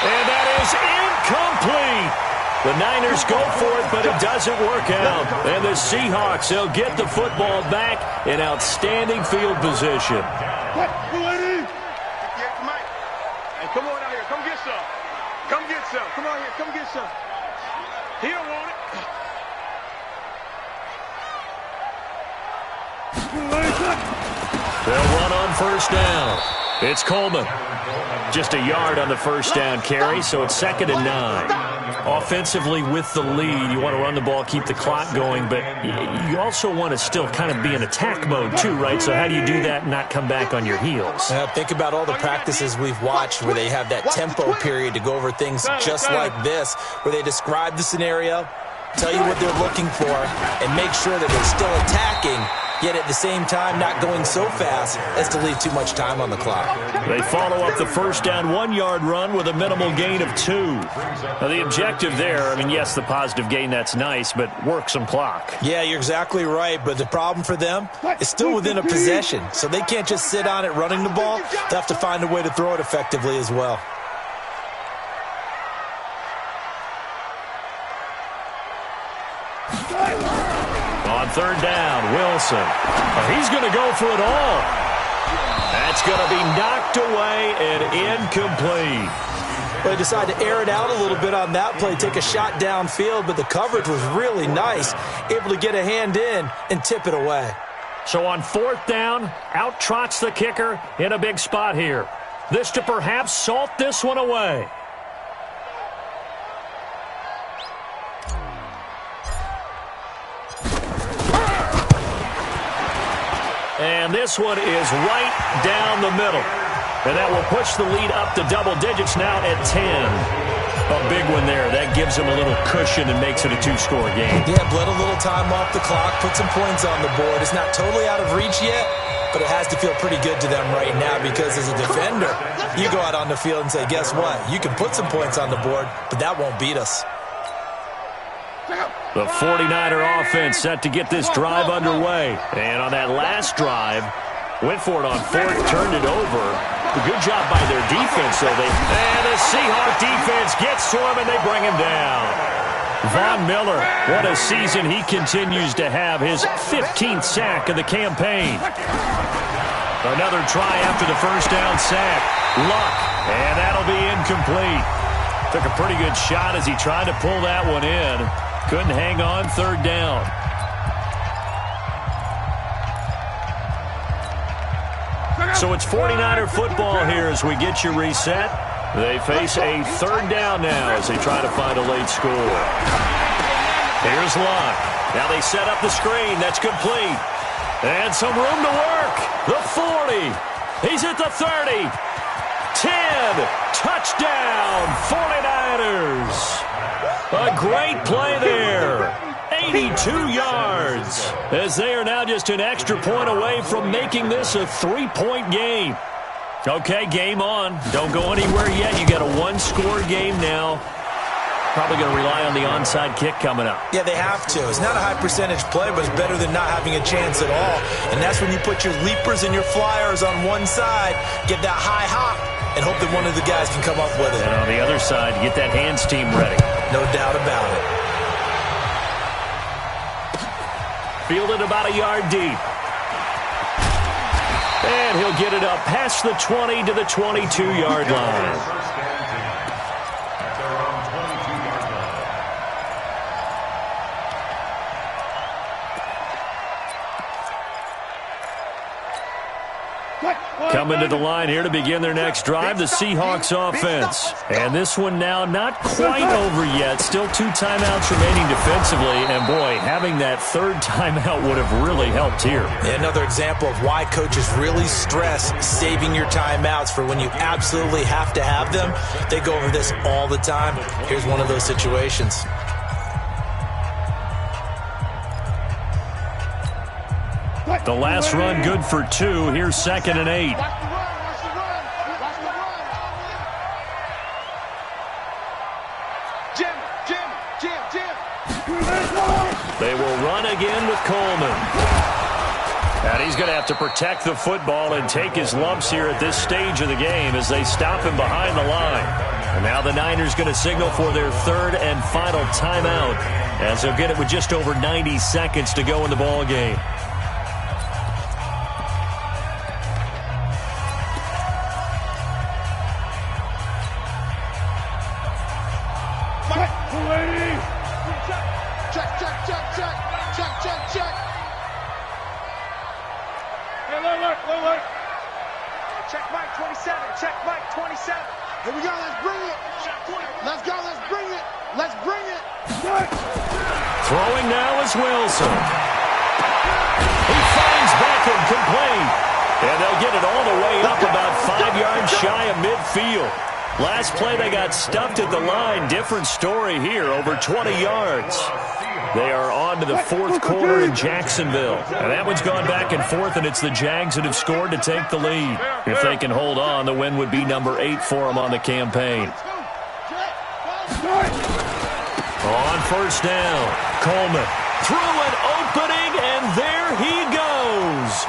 And that is incomplete. The Niners go for it, but it doesn't work out. And the Seahawks, they'll get the football back in outstanding field position. Hey, come on out here. Come get some. Come get some. Come on here. Come get some. He don't want it. They'll run on 1st down. It's Coleman. Just a yard on the 1st down carry, so it's 2nd and 9. Offensively with the lead, you want to run the ball, keep the clock going, but you also want to still kind of be in attack mode too, right? So how do you do that and not come back on your heels? Think about all the practices we've watched where they have that tempo period to go over things just like this, where they describe the scenario, tell you what they're looking for, and make sure that they're still attacking, yet at the same time not going so fast as to leave too much time on the clock. They follow up the first down 1-yard run with a minimal gain of 2. Now the objective there, I mean, yes, the positive gain, that's nice, but work some clock. Yeah, you're exactly right, but the problem for them is still within a possession, so they can't just sit on it running the ball. They have to find a way to throw it effectively as well. On third down, Wilson. He's going to go for it all. That's going to be knocked away and incomplete. They decided to air it out a little bit on that play, take a shot downfield, but the coverage was really nice, able to get a hand in and tip it away. So on fourth down, out trots the kicker in a big spot here. This to perhaps salt this one away. And this one is right down the middle. And that will push the lead up to double digits now at 10. A big one there. That gives them a little cushion and makes it a 2-score game. Yeah, bled a little time off the clock, put some points on the board. It's not totally out of reach yet, but it has to feel pretty good to them right now because as a defender, you go out on the field and say, guess what? You can put some points on the board, but that won't beat us. The 49er offense set to get this drive underway. And on that last drive, went for it on fourth, turned it over. A good job by their defense, though. And the Seahawk defense gets to him, and they bring him down. Von Miller, what a season he continues to have. His 15th sack of the campaign. Another try after the first down sack. Luck, and that'll be incomplete. Took a pretty good shot as he tried to pull that one in. Couldn't hang on third down. So it's 49er football here as we get you reset. They face a third down now as they try to find a late score. Here's Luck. Now they set up the screen. That's complete. And some room to work. The 40. He's at the 30. 10. Touchdown, 49ers. A great play there. 82 yards. As they are now just an extra point away from making this a 3-point game. Okay, game on. Don't go anywhere yet. You got a 1-score game now. Probably going to rely on the onside kick coming up. Yeah, they have to. It's not a high percentage play, but it's better than not having a chance at all. And that's when you put your leapers and your flyers on one side, get that high hop, and hope that one of the guys can come up with it. And on the other side, get that hands team ready. No doubt about it. Fielded about a yard deep. And he'll get it up past the 20 to the 22-yard line. Coming to the line here to begin their next drive, the Seahawks offense. And this one now not quite over yet. Still 2 timeouts remaining defensively. And, boy, having that third timeout would have really helped here. Another example of why coaches really stress saving your timeouts for when you absolutely have to have them. They go over this all the time. Here's one of those situations. The last run good for 2. Here's 2nd and 8. They will run again with Coleman. And he's going to have to protect the football and take his lumps here at this stage of the game as they stop him behind the line. And now the Niners going to signal for their third and final timeout as they'll get it with just over 90 seconds to go in the ball game. Check Mike 27. Check Mike 27. Here we go. Let's bring it. Let's go. Let's bring it. Let's bring it. Throwing now is Wilson. He finds Beckham complete. And they'll get it all the way up about 5 yards shy of midfield. Last play they got stuffed at the line. Different story here, over 20 yards. They are on to the fourth quarter in Jacksonville. And that one's gone back and forth, and it's the Jags that have scored to take the lead. If they can hold on, the win would be number 8 for them on the campaign. On first down, Coleman through an opening, and there he goes.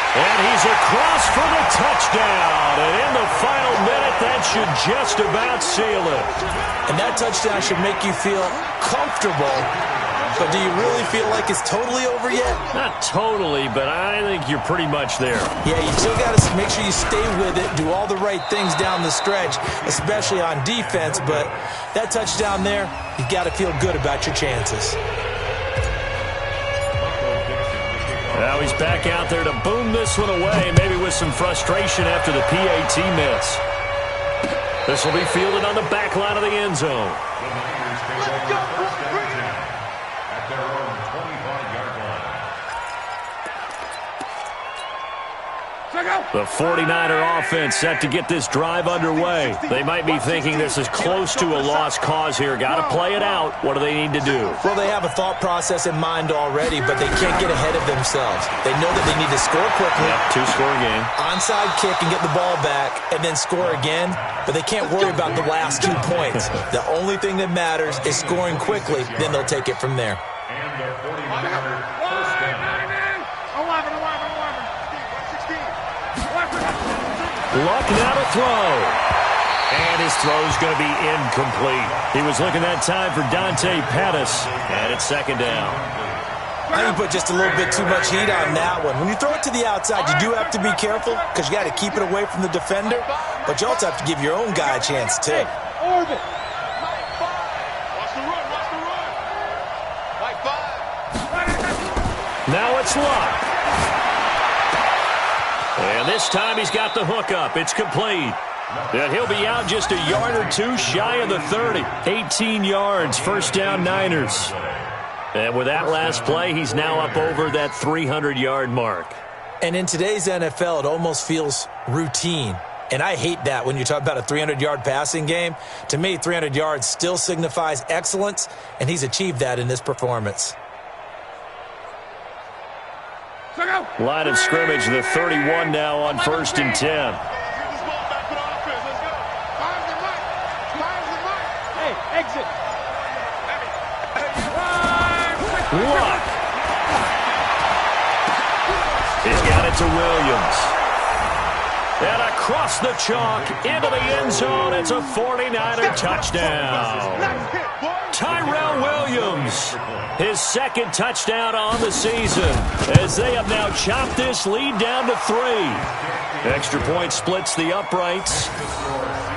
And he's across for the touchdown. And in the final minute, that should just about seal it. And that touchdown should make you feel comfortable. But do you really feel like it's totally over yet? Not totally, but I think you're pretty much there. Yeah, you still got to make sure you stay with it, do all the right things down the stretch, especially on defense. But that touchdown there, you got to feel good about your chances. Now he's back out there to boom this one away, maybe with some frustration after the PAT miss. This will be fielded on the back line of the end zone. Let's go. At their own 25-yard line. The 49er offense set to get this drive underway. They might be thinking this is close to a lost cause here. Got to play it out. What do they need to do? Well, they have a thought process in mind already, but they can't get ahead of themselves. They know that they need to score quickly. Yep, 2-score game. Onside kick and get the ball back, and then score again. But they can't worry about the last 2 points. The only thing that matters is scoring quickly. Then they'll take it from there. And the 49er first down. 11, 16. Luck now to throw. And his throw's going to be incomplete. He was looking that time for Dante Pettis. And it's second down. I think you put just a little bit too much heat on that one. When you throw it to the outside, you do have to be careful because you got to keep it away from the defender. But you also have to give your own guy a chance, too. Orbit. Watch the run. Like 5. Now it's Luck. And this time he's got the hook up. It's complete. And he'll be out just a yard or two shy of the 30. 18 yards, first down Niners. And with that last play, he's now up over that 300-yard mark. And in today's NFL, it almost feels routine. And I hate that when you talk about a 300-yard passing game. To me, 300 yards still signifies excellence, and he's achieved that in this performance. Line of scrimmage, the 31 now on 1st and 10. Hey, exit. Luck. He's got it to Williams. And across the chalk into the end zone. It's a 49er touchdown. Tyrell Williams, his second touchdown on the season, as they have now chopped this lead down to 3. Extra point splits the uprights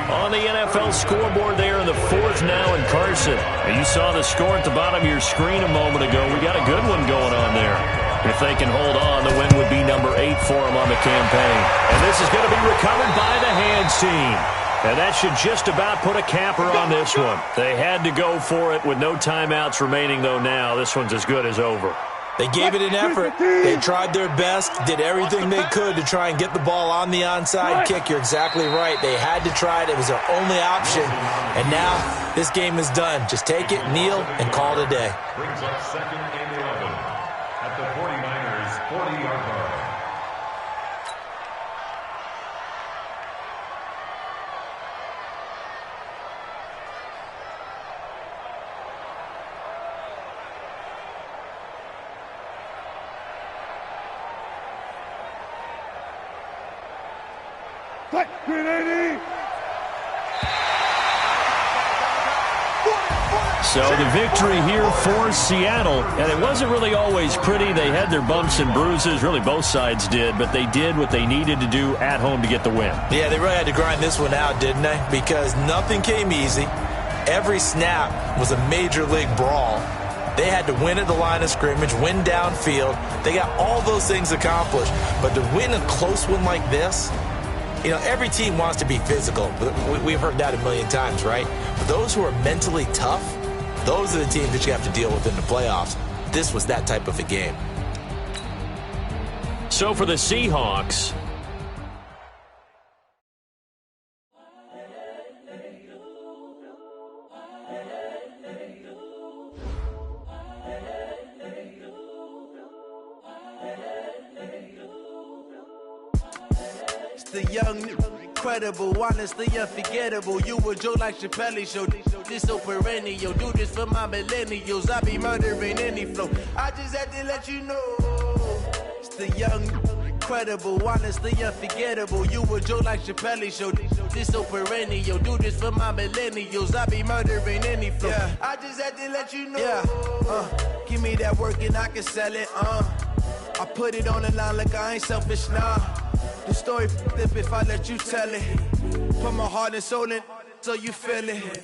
on the NFL scoreboard there in the 4th now in Carson. And you saw the score at the bottom of your screen a moment ago. We got a good one going on there. If they can hold on, the win would be number 8 for them on the campaign. And this is going to be recovered by the Hands team. And that should just about put a capper on this one. They had to go for it with no timeouts remaining, though now. This one's as good as over. They gave it an effort. They tried their best, did everything they could to try and get the ball on the onside kick. You're exactly right. They had to try it. It was their only option. And now this game is done. Just take it, kneel, and call it a day. Brings up 2nd and 11 at the 49ers' 40-yard line. So the victory here for Seattle, and it wasn't really always pretty. They had their bumps and bruises, really both sides did, but they did what they needed to do at home to get the win. Yeah, they really had to grind this one out, didn't they? Because nothing came easy. Every snap was a major league brawl. They had to win at the line of scrimmage, win downfield. They got all those things accomplished. But to win a close one like this, you know, every team wants to be physical. We've heard that a million times, right? But those who are mentally tough, Those are the teams that you have to deal with in the playoffs. This was that type of a game. So for the Seahawks, the young, incredible, honestly unforgettable. You a Joe like Chappelle show. This so perennial. Do this for my millennials. I be murdering any flow. I just had to let you know. It's the young, incredible, honestly unforgettable. You a Joe like Chappelle show. This so perennial. Do this for my millennials. I be murdering any flow. Yeah. I just had to let you know. Yeah. Give me that work and I can sell it. I put it on the line like I ain't selfish, nah. The story flip if I let you tell it. Put my heart and soul in so you feel it.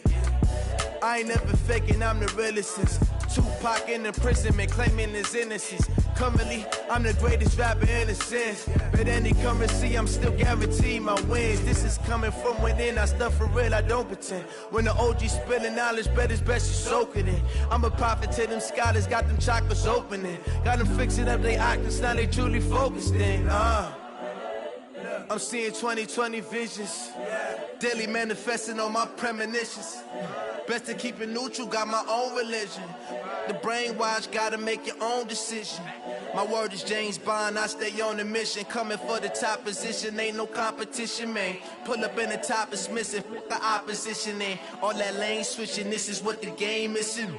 I ain't never faking, I'm the realest since Tupac in imprisonment, claiming his innocence. Currently, I'm the greatest rapper in a sense. But any currency, I'm still guaranteed my wins. This is coming from within, I stuff for real, I don't pretend. When the OG spilling knowledge, bet it's best you soak it in. I'm a prophet to them scholars, got them chakras opening. Got them fixing up they octaves, now they truly focused in. I'm seeing 2020 visions, daily manifesting on my premonitions. Best to keep it neutral, got my own religion. The brainwash, gotta make your own decision. My word is James Bond, I stay on a mission. Coming for the top position, ain't no competition, man. Pull up in the top, it's missing, the opposition in. All that lane switching, this is what the game is in.